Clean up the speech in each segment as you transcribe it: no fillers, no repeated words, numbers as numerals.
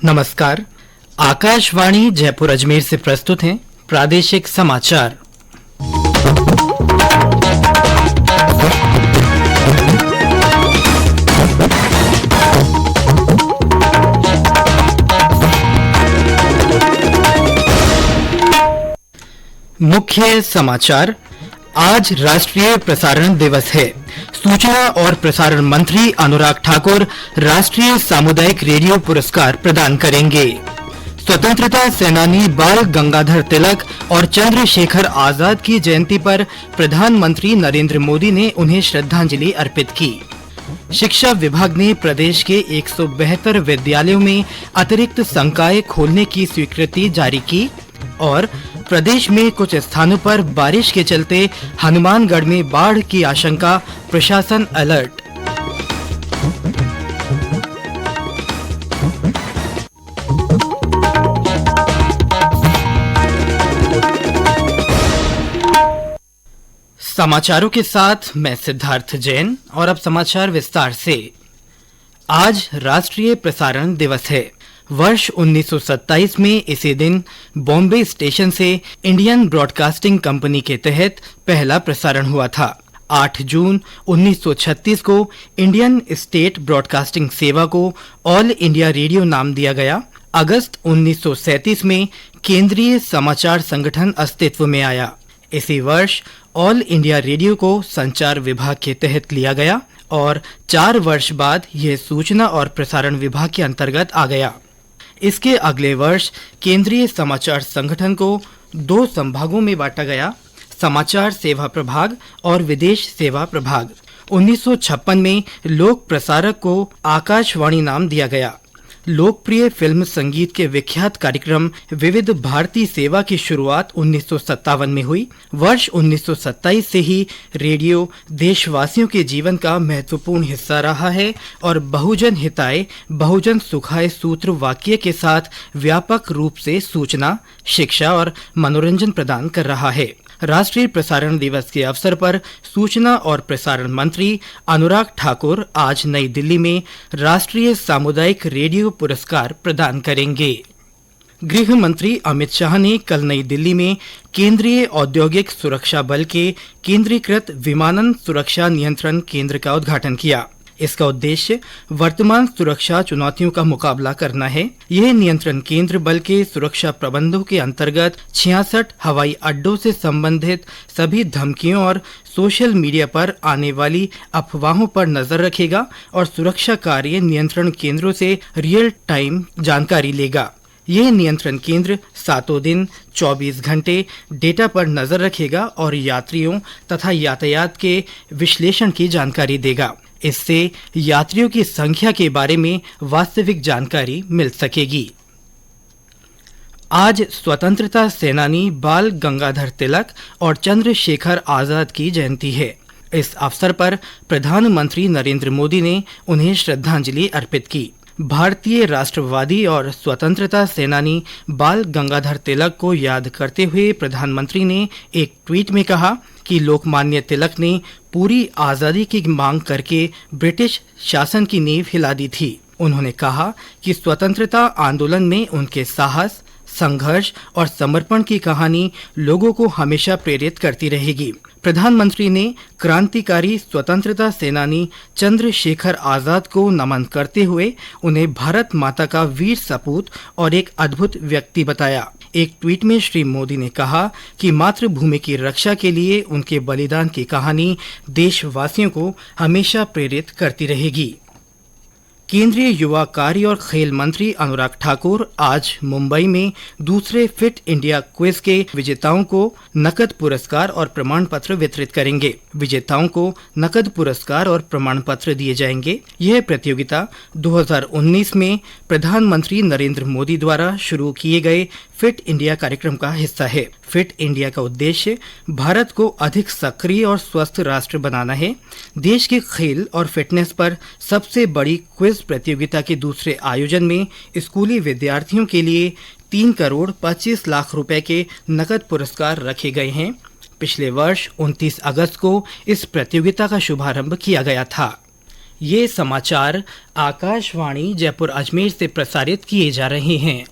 नमस्कार। आकाशवाणी जयपुर अजमेर से प्रस्तुत हैं प्रादेशिक समाचार। मुख्य समाचार। आज राष्ट्रीय प्रसारण दिवस है। सूचना और प्रसारण मंत्री अनुराग ठाकुर राष्ट्रीय सामुदायिक रेडियो पुरस्कार प्रदान करेंगे। स्वतंत्रता सेनानी बाल गंगाधर तिलक और चंद्रशेखर आजाद की जयंती पर प्रधानमंत्री नरेंद्र मोदी ने उन्हें श्रद्धांजलि अर्पित की। शिक्षा विभाग ने प्रदेश के 172 विद्यालयों में अतिरिक्त संकाय खोलने की स्वीकृति जारी की और प्रदेश में कुछ स्थानों पर बारिश के चलते हनुमानगढ़ में बाढ़ की आशंका, प्रशासन अलर्ट। समाचारों के साथ मैं सिद्धार्थ जैन और अब समाचार विस्तार से। आज राष्ट्रीय प्रसारण दिवस है। वर्ष 1927 में इसी दिन बॉम्बे स्टेशन से इंडियन ब्रॉडकास्टिंग कंपनी के तहत पहला प्रसारण हुआ था। 8 जून 1936 को इंडियन स्टेट ब्रॉडकास्टिंग सेवा को ऑल इंडिया रेडियो नाम दिया गया। अगस्त 1937 में केंद्रीय समाचार संगठन अस्तित्व में आया। इसी वर्ष ऑल इंडिया रेडियो को संचार विभाग के तहत लिया गया और 4 वर्ष बाद यह सूचना और प्रसारण विभाग के अंतर्गत आ गया। इसके अगले वर्ष केंद्रीय समाचार संगठन को 2 संभागों में बांटा गया, समाचार सेवा प्रभाग और विदेश सेवा प्रभाग। 1956 में लोक प्रसारक को आकाशवाणी नाम दिया गया। लोकप्रिय फिल्म संगीत के विख्यात कार्यक्रम विविध भारती सेवा की शुरुआत 1957 में हुई। वर्ष 1927 से ही रेडियो देशवासियों के जीवन का महत्वपूर्ण हिस्सा रहा है और बहुजन हिताय बहुजन सुखाय सूत्र वाक्य के साथ व्यापक रूप से सूचना, शिक्षा और मनोरंजन प्रदान कर रहा है। राष्ट्रीय प्रसारण दिवस के अवसर पर सूचना और प्रसारण मंत्री अनुराग ठाकुर आज नई दिल्ली में राष्ट्रीय सामुदायिक रेडियो पुरस्कार प्रदान करेंगे। गृह मंत्री अमित शाह ने कल नई दिल्ली में केंद्रीय औद्योगिक सुरक्षा बल के केंद्रीकृत विमानन सुरक्षा नियंत्रण केंद्र का उद्घाटन किया। इसका उद्देश्य वर्तमान सुरक्षा चुनौतियों का मुकाबला करना है। यह नियंत्रण केंद्र बल के सुरक्षा प्रबंधों के अंतर्गत 66 हवाई अड्डों से संबंधित सभी धमकियों और सोशल मीडिया पर आने वाली अफवाहों पर नजर रखेगा और सुरक्षा कार्य नियंत्रण केंद्रों से रियल टाइम जानकारी लेगा। यह नियंत्रण केंद्र 7 दिन 24 घंटे डेटा पर नजर रखेगा और यात्रियों तथा यातायात के विश्लेषण की जानकारी देगा। इससे यात्रियों की संख्या के बारे में वास्तविक जानकारी मिल सकेगी। आज स्वतंत्रता सेनानी बाल गंगाधर तिलक और चंद्रशेखर आजाद की जयंती है। इस अवसर पर प्रधानमंत्री नरेंद्र मोदी ने उन्हें श्रद्धांजलि अर्पित की। भारतीय राष्ट्रवादी और स्वतंत्रता सेनानी बाल गंगाधर तिलक को याद करते हुए प्रधानमंत्री ने एक ट्वीट में कहा कि लोकमान्य तिलक ने पूरी आजादी की मांग करके ब्रिटिश शासन की नींव हिला दी थी। उन्होंने कहा कि स्वतंत्रता आंदोलन में उनके साहस, संघर्ष और समर्पण की कहानी लोगों को हमेशा प्रेरित करती रहेगी। प्रधानमंत्री ने क्रांतिकारी स्वतंत्रता सेनानी चंद्रशेखर आजाद को नमन करते हुए उन्हें भारत माता का वीर सपूत और एक अद्भुत व्यक्ति बताया। एक ट्वीट में श्री मोदी ने कहा कि मातृभूमि की रक्षा के लिए उनके बलिदान की कहानी देशवासियों को हमेशा प्रेरित करती रहेगी। केंद्रीय युवा कार्य और खेल मंत्री अनुराग ठाकुर आज मुंबई में दूसरे फिट इंडिया क्विज के विजेताओं को नकद पुरस्कार और प्रमाण पत्र वितरित करेंगे। विजेताओं को नकद पुरस्कार और प्रमाण पत्र दिए जाएंगे। यह प्रतियोगिता 2019 में प्रधानमंत्री नरेंद्र मोदी द्वारा शुरू किए गए फिट इंडिया कार्यक्रम का हिस्सा है। फिट इंडिया का उद्देश्य भारत को अधिक सक्रिय और स्वस्थ राष्ट्र बनाना है। देश के खेल और फिटनेस पर सबसे बड़ी क्विज प्रतियोगिता के दूसरे आयोजन में स्कूली विद्यार्थियों के लिए 3 करोड़ 25 लाख रुपए के नकद पुरस्कार रखे गए हैं। पिछले वर्ष 29 अगस्त को इस प्रतियोगिता का शुभारंभ किया गया था। ये समाचार आकाशवाणी जयपुर अजमेर से प्रसारित किए जा रहे हैं।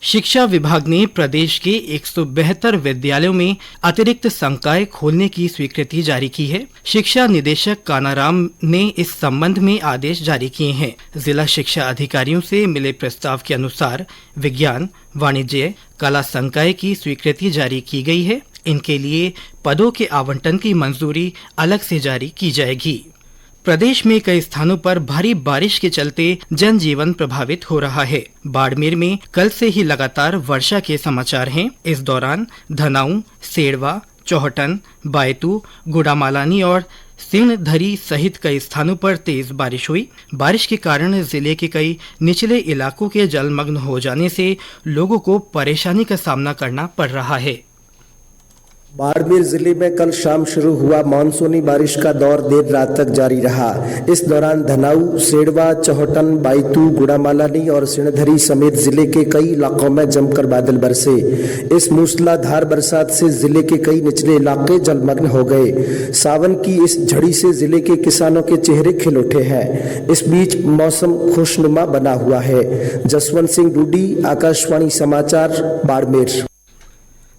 शिक्षा विभाग ने प्रदेश के 172 विद्यालयों में अतिरिक्त संकाय खोलने की स्वीकृति जारी की है। शिक्षा निदेशक कानाराम ने इस संबंध में आदेश जारी किए हैं। जिला शिक्षा अधिकारियों से मिले प्रस्ताव के अनुसार विज्ञान, वाणिज्य, कला संकाय की स्वीकृति जारी की गई है। इनके लिए पदों के आवंटन की मंजूरी अलग से जारी की जाएगी। प्रदेश में कई स्थानों पर भारी बारिश के चलते जनजीवन प्रभावित हो रहा है। बाड़मेर में कल से ही लगातार वर्षा के समाचार हैं। इस दौरान धनाऊ, सेड़वा, चौहटन, बायतू, गुड़ामालानी और सिणधरी सहित कई स्थानों पर तेज बारिश हुई। बारिश के कारण जिले के कई निचले इलाकों के जलमग्न हो जाने से लोगों को परेशानी का सामना करना पड़ रहा है। बाड़मेर जिले में कल शाम शुरू हुआ मानसूनी बारिश का दौर देर रात तक जारी रहा। इस दौरान धनाऊ, सेड़वा, चौहटन, बायतू, गुड़ामालानी और सिणधरी समेत जिले के कई इलाकों में जमकर बादल बरसे। इस मूसलाधार बरसात से जिले के कई निचले इलाके जलमग्न हो गए। सावन की इस झड़ी से जिले के किसानों के चेहरे खिल उठे हैं। इस बीच मौसम खुशनुमा बना हुआ है। जसवंत सिंह डूडी, आकाशवाणी समाचार, बाड़मेर।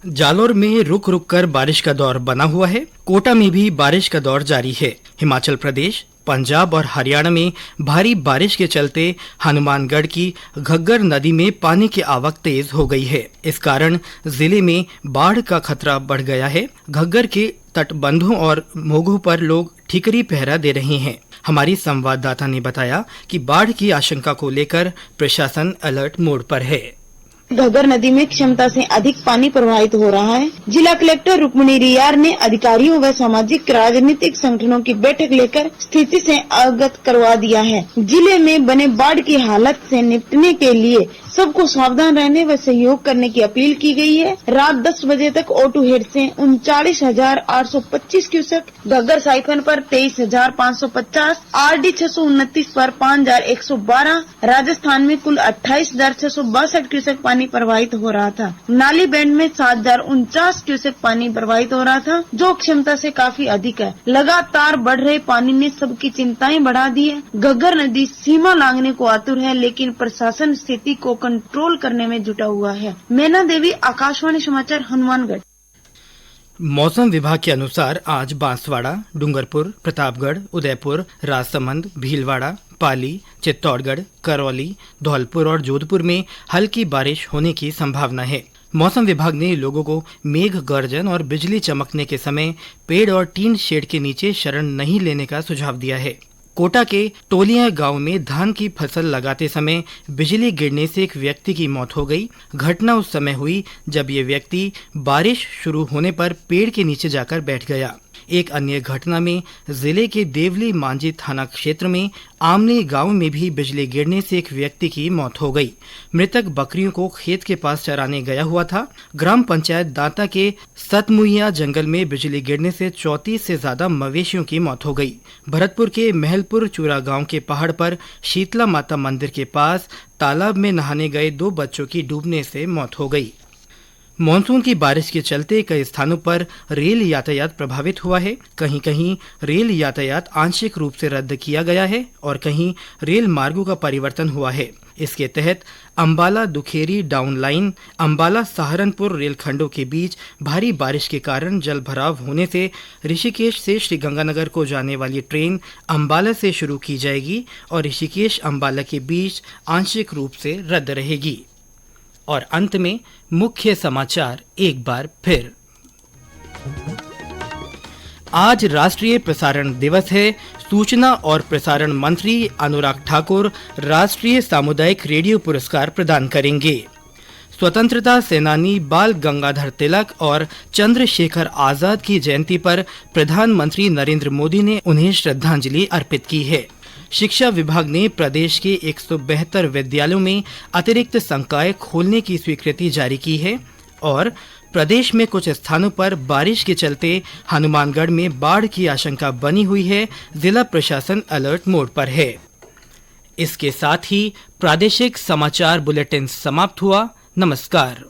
जालोर में रुक रुक कर बारिश का दौर बना हुआ है। कोटा में भी बारिश का दौर जारी है। हिमाचल प्रदेश, पंजाब और हरियाणा में भारी बारिश के चलते हनुमानगढ़ की घग्गर नदी में पानी की आवक तेज हो गई है। इस कारण जिले में बाढ़ का खतरा बढ़ गया है। घग्गर के तटबंधों और मोगों पर लोग ठिकरी पहरा दे रहे हैं। हमारी संवाददाता ने बताया कि बाढ़ की आशंका को लेकर प्रशासन अलर्ट मोड पर है। घग्गर नदी में क्षमता से अधिक पानी प्रवाहित हो रहा है। जिला कलेक्टर रुक्मिणी रियार ने अधिकारियों व सामाजिक राजनीतिक संगठनों की बैठक लेकर स्थिति से अवगत करवा दिया है। जिले में बने बाढ़ की हालत से निपटने के लिए सबको सावधान रहने व सहयोग करने की अपील की गई है। रात 10 बजे तक ओटू हेड से 39,825 क्यूसेक, घग्गर साइफन पर 23,550, RD 629 पर 5,112, राजस्थान में कुल 28,662 क्यूसेक पानी प्रवाहित हो रहा था। नाली बैंड में 7,049 क्यूसेक पानी प्रवाहित हो रहा था, जो क्षमता से काफी अधिक है। लगातार बढ़ रहे पानी ने सबकी चिंताएं बढ़ा दी है। घग्गर नदी सीमा लांघने को आतुर है, लेकिन प्रशासन स्थिति को कंट्रोल करने में जुटा हुआ है। मैना देवी, आकाशवाणी समाचार, हनुमानगढ़। मौसम विभाग के अनुसार आज बांसवाड़ा, डूंगरपुर, प्रतापगढ़, उदयपुर, राजसमंद, भीलवाड़ा, पाली, चित्तौड़गढ़, करौली, धौलपुर और जोधपुर में हल्की बारिश होने की संभावना है। मौसम विभाग ने लोगों को मेघ गर्जन और बिजली चमकने के समय पेड़ और टीन शेड के नीचे शरण नहीं लेने का सुझाव दिया है। कोटा के टोलिया गांव में धान की फसल लगाते समय बिजली गिरने से एक व्यक्ति की मौत हो गई। घटना उस समय हुई जब ये व्यक्ति बारिश शुरू होने पर पेड़ के नीचे जाकर बैठ गया। एक अन्य घटना में जिले के देवली मांझी थाना क्षेत्र में आमनी गांव में भी बिजली गिरने से एक व्यक्ति की मौत हो गई। मृतक बकरियों को खेत के पास चराने गया हुआ था। ग्राम पंचायत दांता के सतमुइया जंगल में बिजली गिरने से 34 से ज्यादा मवेशियों की मौत हो गई। भरतपुर के महलपुर चूरा गांव के पहाड़ पर शीतला माता मंदिर के पास तालाब में नहाने गए 2 बच्चों की डूबने से मौत हो गई। मानसून की बारिश के चलते कई स्थानों पर रेल यातायात प्रभावित हुआ है। कहीं कहीं रेल यातायात आंशिक रूप से रद्द किया गया है और कहीं रेल मार्गों का परिवर्तन हुआ है। इसके तहत अंबाला दुखेरी डाउन लाइन, अंबाला सहारनपुर रेलखंडों के बीच भारी बारिश के कारण जल भराव होने से ऋषिकेश से श्रीगंगानगर को जाने वाली ट्रेन अंबाला से शुरू की जाएगी और ऋषिकेश अंबाला के बीच आंशिक रूप से रद्द रहेगी। और अंत में मुख्य समाचार एक बार फिर। आज राष्ट्रीय प्रसारण दिवस है। सूचना और प्रसारण मंत्री अनुराग ठाकुर राष्ट्रीय सामुदायिक रेडियो पुरस्कार प्रदान करेंगे। स्वतंत्रता सेनानी बाल गंगाधर तिलक और चंद्रशेखर आजाद की जयंती पर प्रधानमंत्री नरेंद्र मोदी ने उन्हें श्रद्धांजलि अर्पित की है। शिक्षा विभाग ने प्रदेश के 172 विद्यालयों में अतिरिक्त संकाय खोलने की स्वीकृति जारी की है और प्रदेश में कुछ स्थानों पर बारिश के चलते हनुमानगढ़ में बाढ़ की आशंका बनी हुई है। जिला प्रशासन अलर्ट मोड पर है। इसके साथ ही प्रादेशिक समाचार बुलेटिन समाप्त हुआ। नमस्कार।